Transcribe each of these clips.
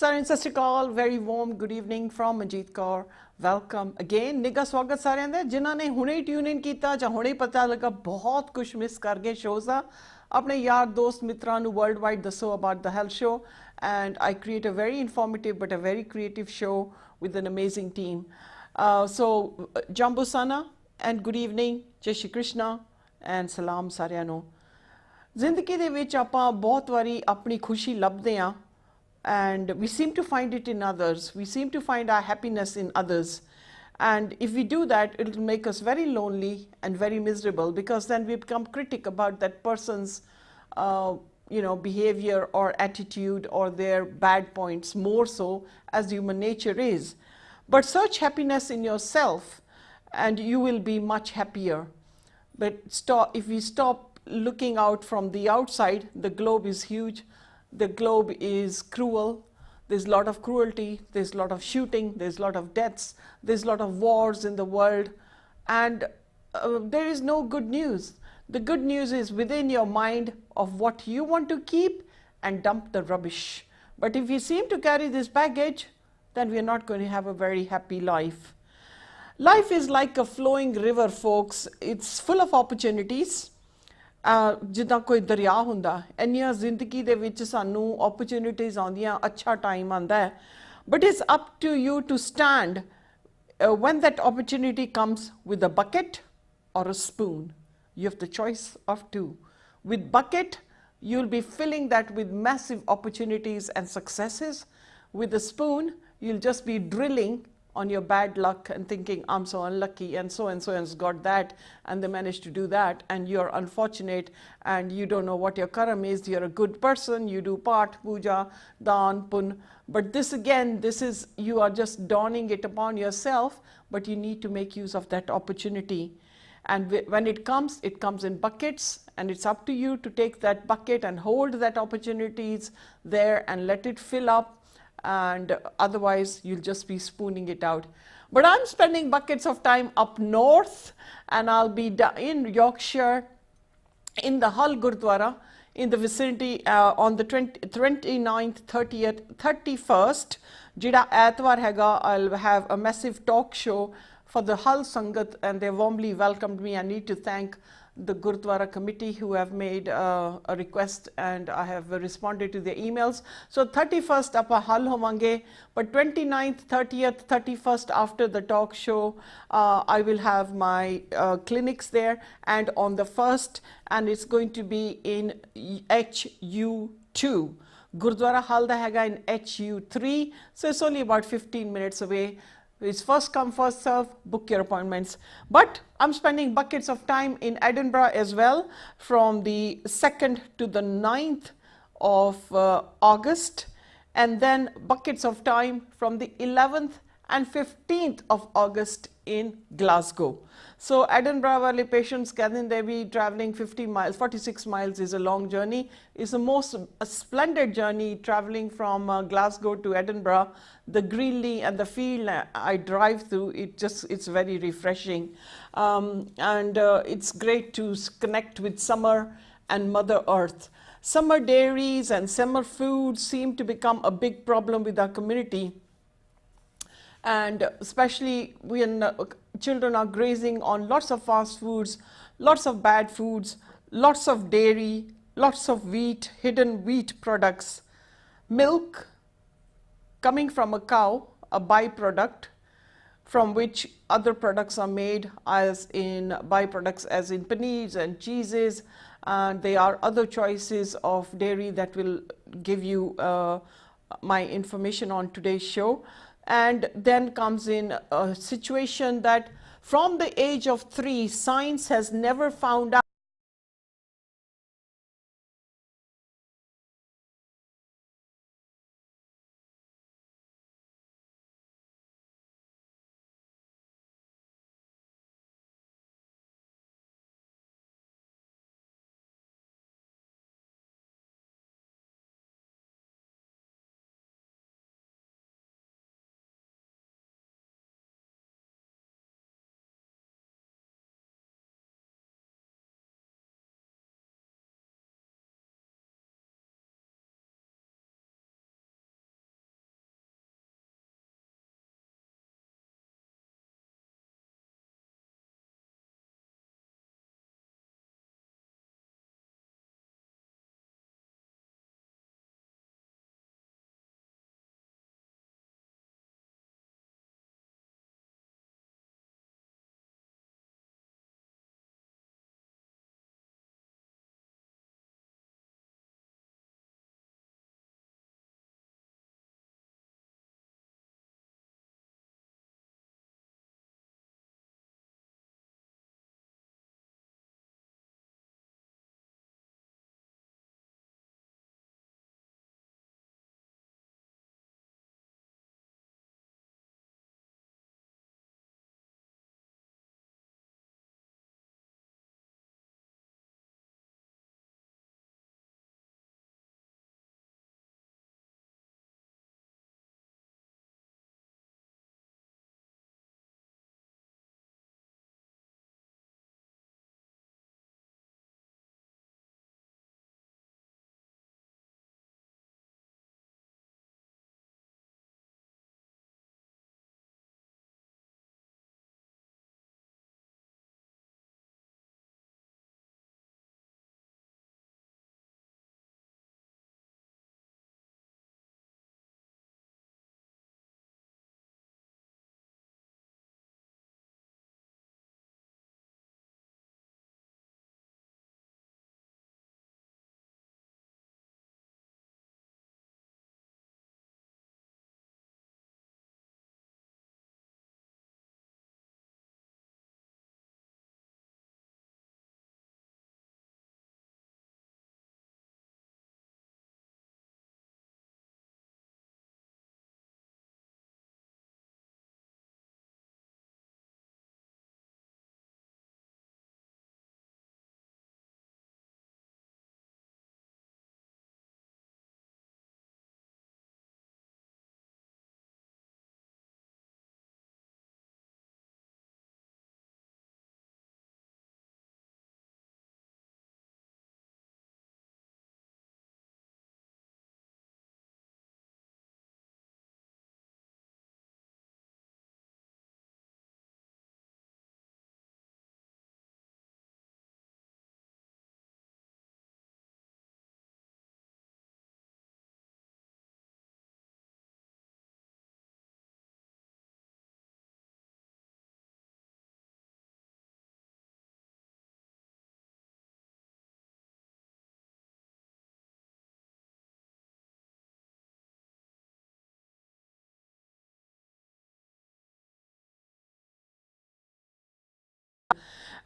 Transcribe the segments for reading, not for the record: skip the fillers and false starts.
Sarin sat sri akal, very warm good evening from Manjeet Kaur. Welcome again. निगा स्वागत सारिਆਂ ਦਾ ਜਿਨ੍ਹਾਂ ਨੇ ਹੁਣੇ ਟਿਊਨ ਇਨ ਕੀਤਾ ਜਾਂ ਹੁਣੇ ਪਤਾ ਲੱਗਾ ਬਹੁਤ ਕੁਝ ਮਿਸ ਕਰ ਗਏ ਸ਼ੋਜ਼ ਦਾ ਆਪਣੇ ਯਾਰ ਦੋਸਤ ਮਿੱਤਰਾਂ ਨੂੰ ਵਰਲਡ ਵਾਈਡ ਦੱਸੋ about the health show and I create a very informative but a very creative show with an amazing team. So Jambu Sana and good evening, Jai Shri Krishna and salam ਸਾਰਿਆਂ ਨੂੰ। ਜ਼ਿੰਦਗੀ ਦੇ ਵਿੱਚ ਆਪਾਂ ਬਹੁਤ ਵਾਰੀ ਆਪਣੀ ਖੁਸ਼ੀ ਲੱਭਦੇ ਹਾਂ and we seem to find it in others. We seem to find our happiness in others. And if we do that, it will make us very lonely and very miserable because then we become critic about that person's behavior or attitude or their bad points, more so as human nature is. But search happiness in yourself and you will be much happier. But if we stop looking out from the outside, the globe is huge. The globe is cruel. There's a lot of cruelty. There's a lot of shooting. There's a lot of deaths. There's a lot of wars in the world. And there is no good news. The good news is within your mind of what you want to keep and dump the rubbish. But if we seem to carry this baggage, then we are not going to have a very happy life. Life is like a flowing river, folks. It's full of opportunities. ਜਿੱਦਾਂ ਕੋਈ ਦਰਿਆ ਹੁੰਦਾ ਇੰਨੀਆਂ ਜ਼ਿੰਦਗੀ ਦੇ ਵਿੱਚ ਸਾਨੂੰ opportunities ਆਉਂਦੀਆਂ ਅੱਛਾ ਟਾਈਮ ਆਉਂਦਾ ਹੈ but it's up to you to stand when that opportunity comes with a bucket or a spoon. You have the choice of two. With bucket you'll be filling that with massive opportunities and successes. With a spoon you'll just be drilling on your bad luck and thinking I'm so unlucky and so has got that and they managed to do that and you're unfortunate and you don't know what your karam is. You're a good person, you do part, puja, dan, pun, but this is you are just dawning it upon yourself, but you need to make use of that opportunity. And when it comes in buckets and it's up to you to take that bucket and hold that opportunities there and let it fill up, and otherwise you'll just be spooning it out. But I'm spending buckets of time up north and I'll be in Yorkshire in the Hull Gurdwara in the vicinity on the 29th, 30th, 31st. Jida Aitwar hega, I'll have a massive talk show for the Hull Sangat and they warmly welcomed me. I need to thank the Gurdwara committee who have made a request and I have responded to their emails. So 31st apa Hull howange, but 29th, 30th, 31st after the talk show I will have my clinics there, and on the 1st, and it's going to be in HU2. Gurdwara Hull da hega in HU3, so it's only about 15 minutes away. It's first come, first serve, book your appointments. But I'm spending buckets of time in Edinburgh as well from the 2nd to the 9th of August, and then buckets of time from the 11th and 15th of August in Glasgow. So Edinburgh wale patients can they be traveling 50 miles, 46 miles is a long journey. It's a splendid journey traveling from Glasgow to Edinburgh. The greenery and the field I drive through, it's very refreshing. And it's great to connect with summer and Mother Earth. Summer dairies and summer foods seem to become a big problem with our community. And especially when children are grazing on lots of fast foods, lots of bad foods, lots of dairy, lots of wheat, hidden wheat products, milk coming from a cow, a byproduct from which other products are made as in byproducts as in paneers and cheeses, and there are other choices of dairy that will give you my information on today's show. And then comes in a situation that from the age of 3, science has never found out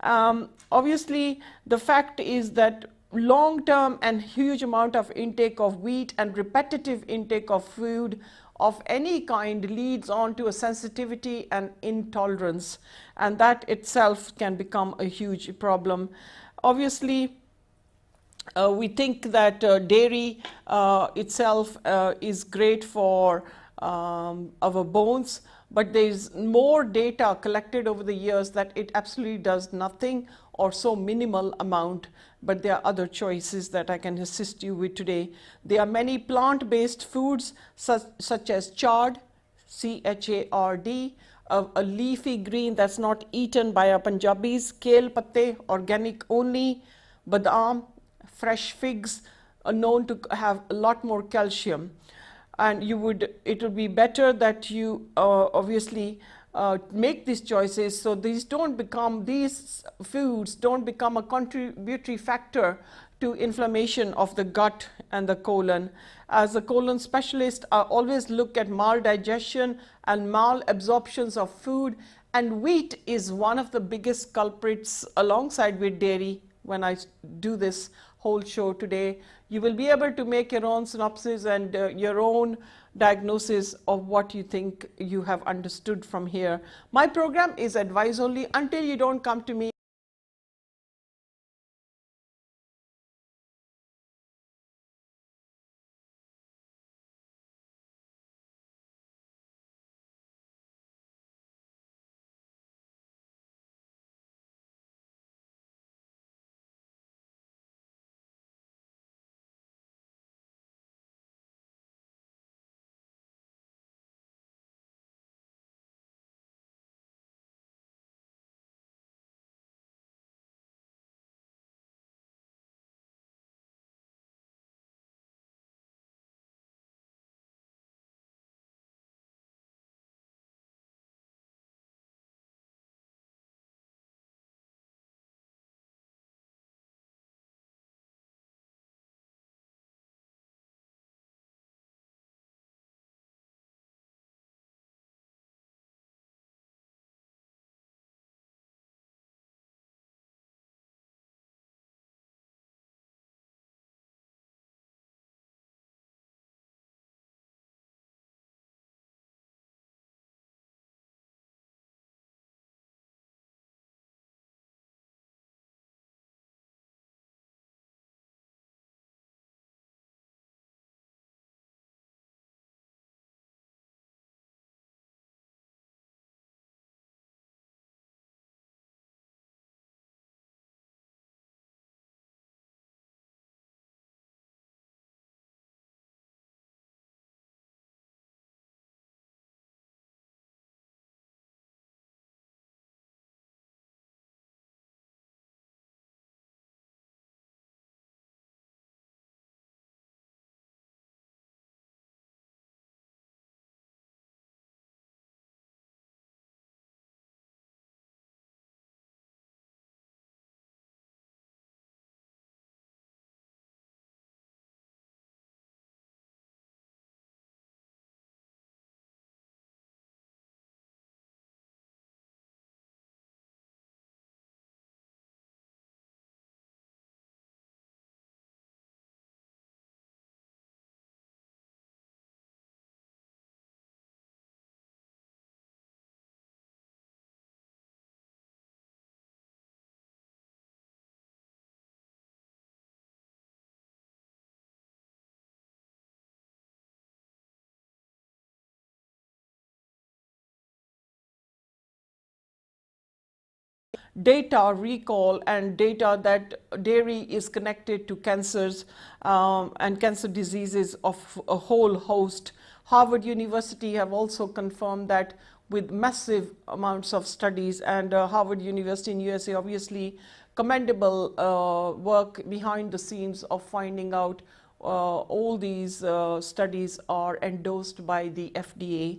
Obviously, the fact is that long-term and huge amount of intake of wheat and repetitive intake of food of any kind leads on to a sensitivity and intolerance, and that itself can become a huge problem. Obviously, we think that dairy itself is great for our bones, but there is more data collected over the years that it absolutely does nothing or so minimal amount. But there are other choices that I can assist you with today. There are many plant-based foods such as chard, C-H-A-R-D, a leafy green that's not eaten by our Punjabis, kale patte, organic only, badam, fresh figs are known to have a lot more calcium, and it would be better that you obviously make these choices so these foods don't become a contributory factor to inflammation of the gut and the colon. As a colon specialist, I always look at maldigestion and malabsorptions of food, and wheat is one of the biggest culprits alongside with dairy. When I do this whole show today, you will be able to make your own synopsis and your own diagnosis of what you think you have understood from here. My program is advice only. Until you don't come to me data recall and data that dairy is connected to cancers and cancer diseases of a whole host. Harvard University have also confirmed that with massive amounts of studies, and Harvard University in USA obviously commendable work behind the scenes of finding out all these studies are endorsed by the FDA.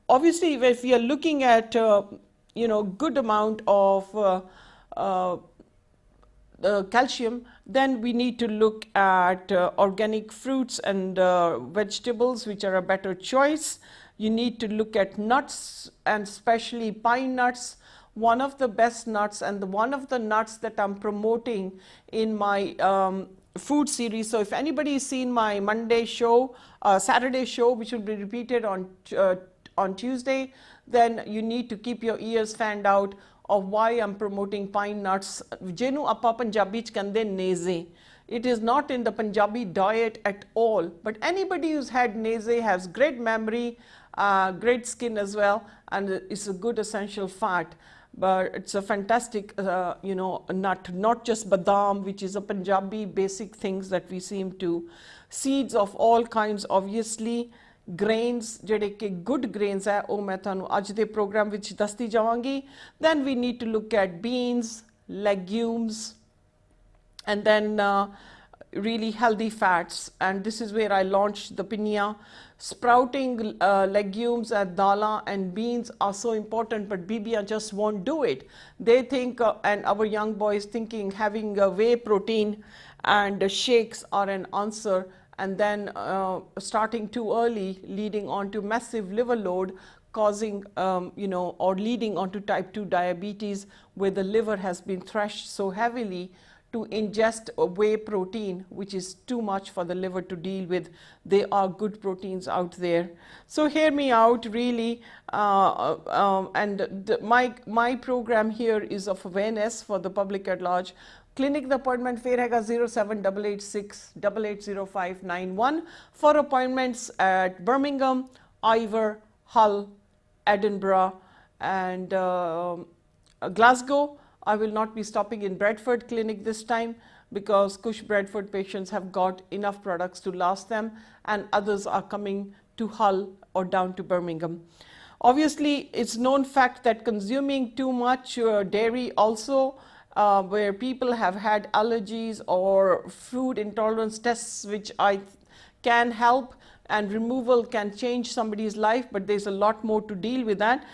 Obviously, if we are looking at good amount of calcium, then we need to look at organic fruits and vegetables, which are a better choice. You need to look at nuts, and especially pine nuts. one of the best nuts and one of the nuts that I'm promoting in my food series. So if anybody has seen my Monday show, Saturday show, which will be repeated on Tuesday, then you need to keep your ears fanned out of why I'm promoting pine nuts. Jenu appa Punjabi ch kande neze. It is not in the Punjabi diet at all, but anybody who's had neze has great memory, great skin as well, and it's a good essential fat. But it's a fantastic, nut, not just badam, which is a Punjabi basic things that we seem to. Seeds of all kinds, obviously. Grains, ਜਿਹੜੇ ਕਿ good grains ਹੈ, ਉਹ ਮੈਂ ਤੁਹਾਨੂੰ ਅੱਜ ਦੇ program ਵਿੱਚ ਦੱਸਦੀ ਜਾਵਾਂਗੀ. Then we need to look at beans, legumes, and then really healthy fats. And this is where I launched the pinia. Sprouting legumes and dala and beans are so important, but Bibiya just won't do it. They think, and our young boys thinking having whey protein and shakes are an answer, and then starting too early, leading on to massive liver load, causing, or leading on to type 2 diabetes, where the liver has been thrashed so heavily to ingest whey protein, which is too much for the liver to deal with. There are good proteins out there. So hear me out, really. My program here is of awareness for the public at large. Clinic the appointment fare हैगा 07886880591 for appointments at Birmingham, Ivor, Hull, Edinburgh, and Glasgow. I will not be stopping in Bradford clinic this time because Kush Bradford patients have got enough products to last them, and others are coming to Hull or down to Birmingham. Obviously, it's known fact that consuming too much dairy also, where people have had allergies or food intolerance tests, which I can help, and removal can change somebody's life, but there's a lot more to deal with that.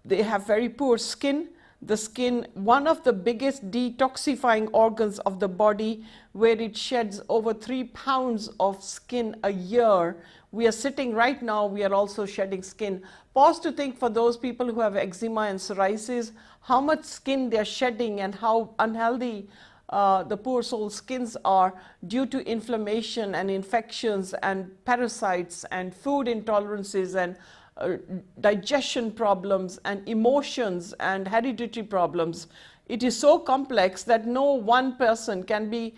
They have very poor skin. The skin, one of the biggest detoxifying organs of the body, where it sheds over 3 pounds of skin a year. We are sitting right now, we are also shedding skin. Pause to think for those people who have eczema and psoriasis, how much skin they're shedding and how unhealthy the poor soul's skins are due to inflammation and infections and parasites and food intolerances and digestion problems and emotions and hereditary problems. It is so complex that no one person can be,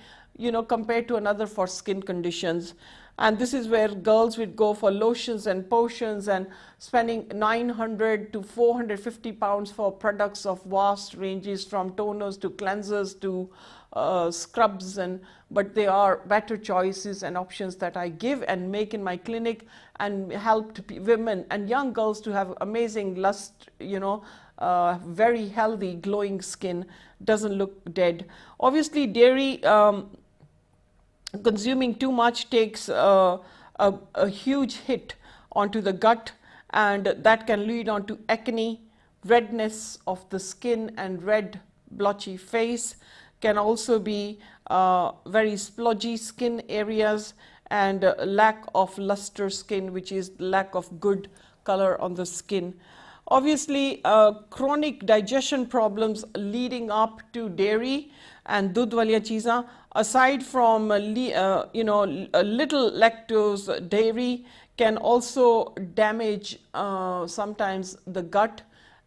compared to another for skin conditions. And this is where girls would go for lotions and potions and spending 900 to 450 pounds for products of vast ranges, from toners to cleansers to scrubs, but there are better choices and options that I give and make in my clinic and help women and young girls to have amazing lust, very healthy glowing skin, doesn't look dead. Obviously dairy, consuming too much takes a huge hit onto the gut, and that can lead on to acne, redness of the skin and red blotchy face. Can also be very splodgy skin areas and lack of luster skin, which is lack of good color on the skin. Obviously, chronic digestion problems leading up to dairy and dudh waliyan cheezan, aside from little lactose dairy, can also damage sometimes the gut.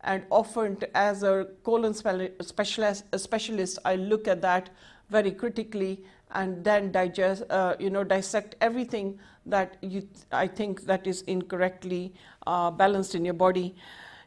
And often, as a colon specialist, I look at that very critically and then dissect everything that I think that is incorrectly balanced in your body.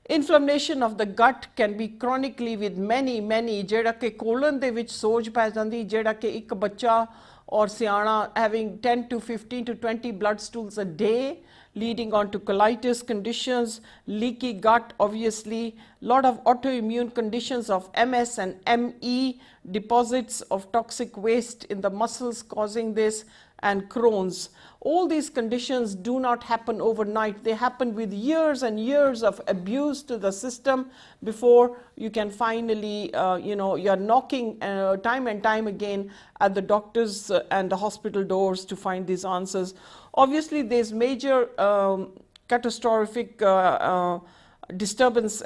Inflammation of the gut can be chronically with many, ਜਿਹੜਾ ਕਿ colon ਦੇ ਵਿੱਚ ਸੋਜ ਪੈ ਜਾਂਦੀ, ਜਿਹੜਾ ਕਿ ਇੱਕ ਬੱਚਾ or ਸਿਆਣਾ having 10 to 15 to 20 blood stools a day, leading on to colitis conditions, leaky gut, obviously, lot of autoimmune conditions of MS and ME, deposits of toxic waste in the muscles causing this, and Crohn's. All these conditions do not happen overnight. They happen with years and years of abuse to the system before you can finally, you're knocking time and time again at the doctors and the hospital doors to find these answers. Obviously, there's major catastrophic disturbance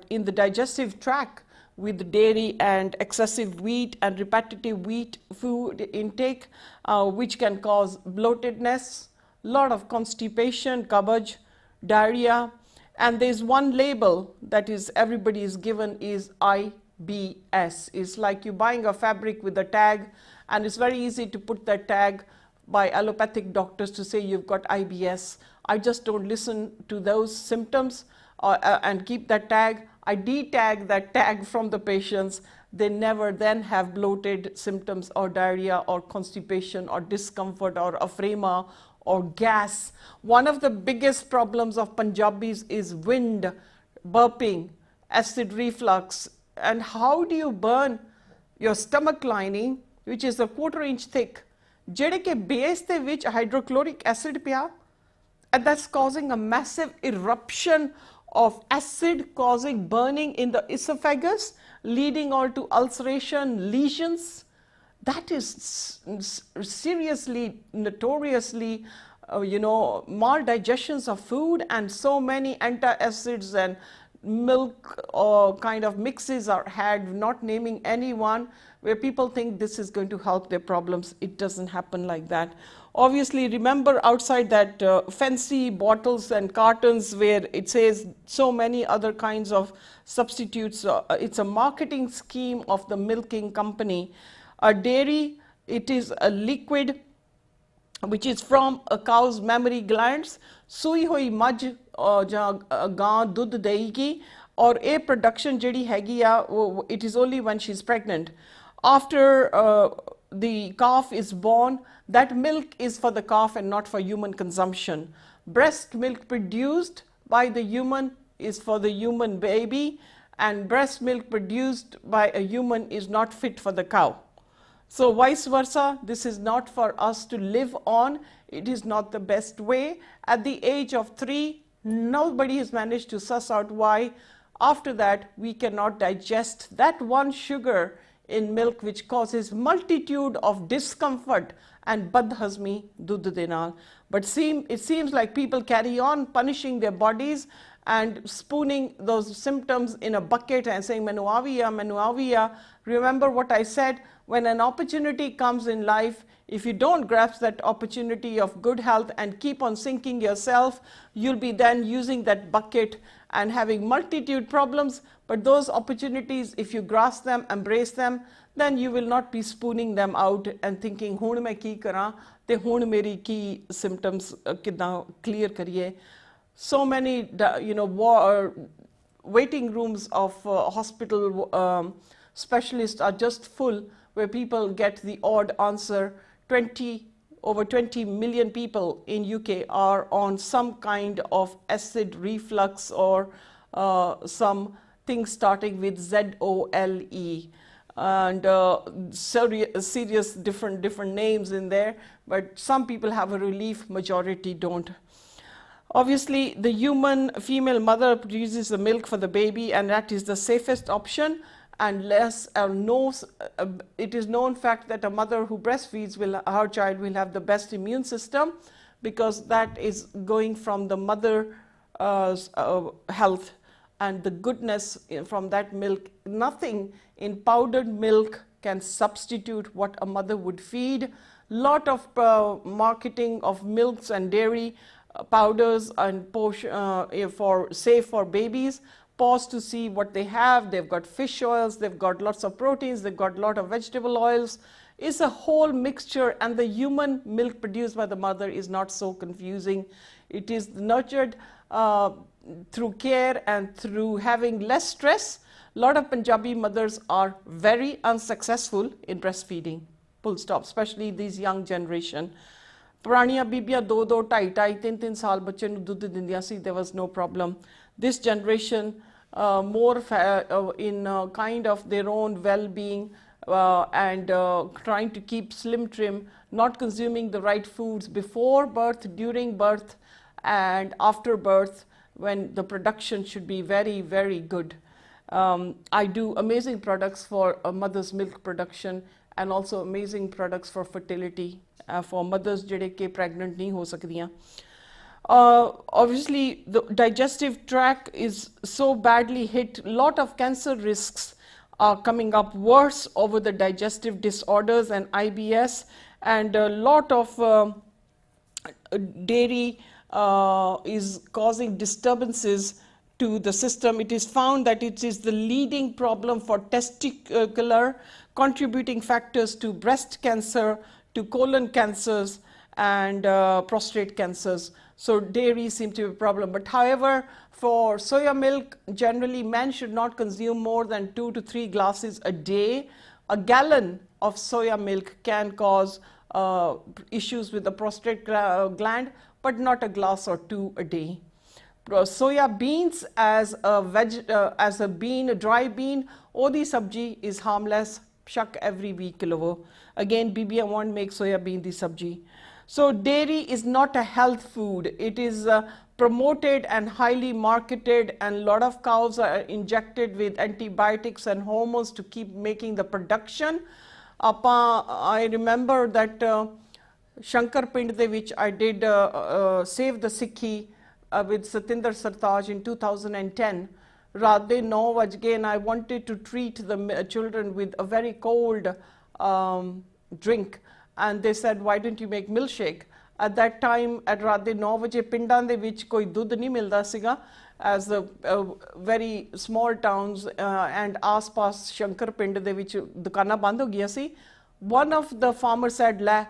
in the digestive tract with dairy and excessive wheat and repetitive wheat food intake, which can cause bloatedness, lot of constipation, kabaj, diarrhea. And there's one label that is everybody is given is IBS. It's like you buying a fabric with a tag, and it's very easy to put that tag by allopathic doctors to say you've got IBS. I just don't listen to those symptoms and keep that tag. I detag that tag from the patients. They never then have bloated symptoms or diarrhea or constipation or discomfort or aphrema or gas. One of the biggest problems of Punjabis is wind, burping, acid reflux. And how do you burn your stomach lining, which is a 1/4 inch thick, ਜਿਹੜੇ ਕਿ base ਦੇ ਵਿੱਚ hydrochloric acid ਪਿਆ, and that's causing a massive eruption of acid causing burning in the esophagus, leading all to ulceration, lesions. That is seriously, notoriously, maldigestions of food, and so many antacids and milk kind of mixes are had, not naming anyone, where people think this is going to help their problems. It doesn't happen like that. Obviously, remember outside that fancy bottles and cartons where it says so many other kinds of substitutes. It's a marketing scheme of the milking company. A dairy, it is a liquid which is from a cow's mammary glands. Sui hoi majh ਜਾਂ ਗਾਂ ਦੁੱਧ ਦੇਗੀ, ਔਰ ਇਹ production ਜਿਹੜੀ ਹੈਗੀ ਆ, it is only when she's pregnant. After the calf is born, that milk is for the calf and not for human consumption. Breast milk produced by the human is for the human baby, and breast milk produced by a human is not fit for the cow. So vice versa, this is not for us to live on. It is not the best way. At the age of 3, nobody has managed to suss out why. After that, we cannot digest that one sugar in milk which causes multitude of discomfort and badhazmi dudh de naal. But it seems like people carry on punishing their bodies and spooning those symptoms in a bucket and saying mainu aviya, mainu aviya. Remember what I said, when an opportunity comes in life, if you don't grasp that opportunity of good health and keep on sinking yourself, you'll be then using that bucket and having multitude problems. But those opportunities, if you grasp them, embrace them, then you will not be spooning them out and thinking, hun main ki kara, te hun meri ki symptoms kidan clear kariye. So many, waiting rooms of hospital specialists are just full, where people get the odd answer. Over 20 million people in UK are on some kind of acid reflux or something starting with ZOLE, and serious different names in there, but some people have a relief, majority don't. Obviously, the human female mother produces the milk for the baby, and that is the safest option. And it is known fact that a mother who breastfeeds, her child will have the best immune system, because that is going from the mother's health and the goodness from that milk. Nothing in powdered milk can substitute what a mother would feed. Lot of marketing of milks and dairy powders and safe for babies. Pause to see what they have. They've got fish oils, they've got lots of proteins, they've got a lot of vegetable oils. It's a whole mixture, and the human milk produced by the mother is not so confusing. It is nurtured through care and through having less stress. A lot of Punjabi mothers are very unsuccessful in breastfeeding, full stop, especially these young generation. ਪੁਰਾਣੀਆਂ ਬੀਬੀਆਂ 2-2, 2.5-2.5, 3-3 ਸਾਲ ਬੱਚੇ ਨੂੰ ਦੁੱਧ ਦਿੰਦੀਆਂ ਸੀ. There was no problem. This generation more in kind of their own well-being and trying to keep slim trim, not consuming the right foods before birth, during birth, and after birth, when the production should be very, very good. I do amazing products for mother's milk production, and also amazing products for fertility for mothers ਜਿਹੜੇ ਕਿ pregnant ਨਹੀਂ ਹੋ ਸਕਦੀਆਂ. Obviously, the digestive tract is so badly hit, lot of cancer risks are coming up worse over the digestive disorders and IBS, and a lot of dairy is causing disturbances to the system. It is found that it is the leading problem for testicular contributing factors to breast cancer, to colon cancers, and prostate cancers. So dairy seems to be a problem. But however, for soya milk, generally men should not consume more than 2 to 3 glasses a day. A gallon of soya milk can cause issues with the prostate gland, but not a glass or 2 a day. Soya beans as a bean, a dry bean, odi sabji is harmless. Shak every week kilo. Again, BB won't make soya bean di sabji. So dairy is not a health food. It is promoted and highly marketed, and a lot of cows are injected with antibiotics and hormones to keep making the production. I remember that Shankar Pind de which I did Save the Sikhi with Satinder Sartaj in 2010. Raat de 9 vaj gaye and I wanted to treat the children with a very cold drink, and they said, why don't you make milkshake? At that time, at raat de 9 vaje pindan de vich koi dudh nahi milda siga, as the very small towns and aas-paas Shankar Pind de vich dukana band ho giya si. One of the farmers said, le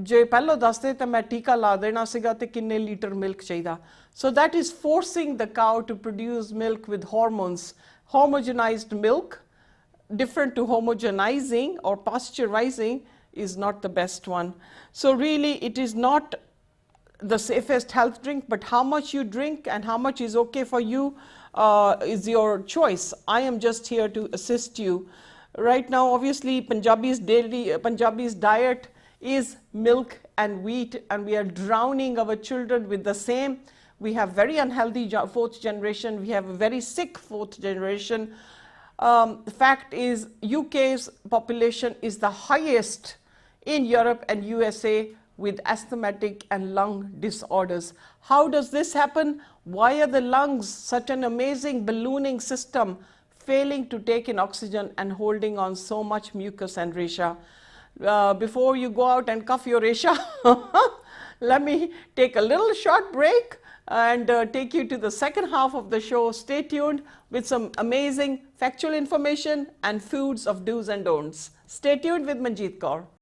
ਜੇ ਪਹਿਲੋਂ ਦੱਸਦੇ ਤਾਂ ਮੈਂ ਟੀਕਾ ਲਾ ਦੇਣਾ ਸੀਗਾ ਤੇ ਕਿੰਨੇ ਲੀਟਰ ਮਿਲਕ ਚਾਹੀਦਾ. So that is forcing the cow to produce milk with hormones. Homogenized milk, different to homogenizing or pasteurizing, is not the best one. So really it is not the safest health drink, but how much you drink and how much is okay for you is your choice. I am just here to assist you. Right now, obviously, Punjabi's diet is milk and wheat, and we are drowning our children with the same. We have very unhealthy fourth generation. We have a very sick fourth generation. The fact is, UK's population is the highest in Europe and USA with asthmatic and lung disorders. How does this happen? Why are the lungs, such an amazing ballooning system, failing to take in oxygen and holding on so much mucus and resha? Before you go out and cuff your resha, let me take a little short break and take you to the second half of the show. Stay tuned with some amazing factual information and foods of do's and don'ts. Stay tuned with Manjeet Kaur.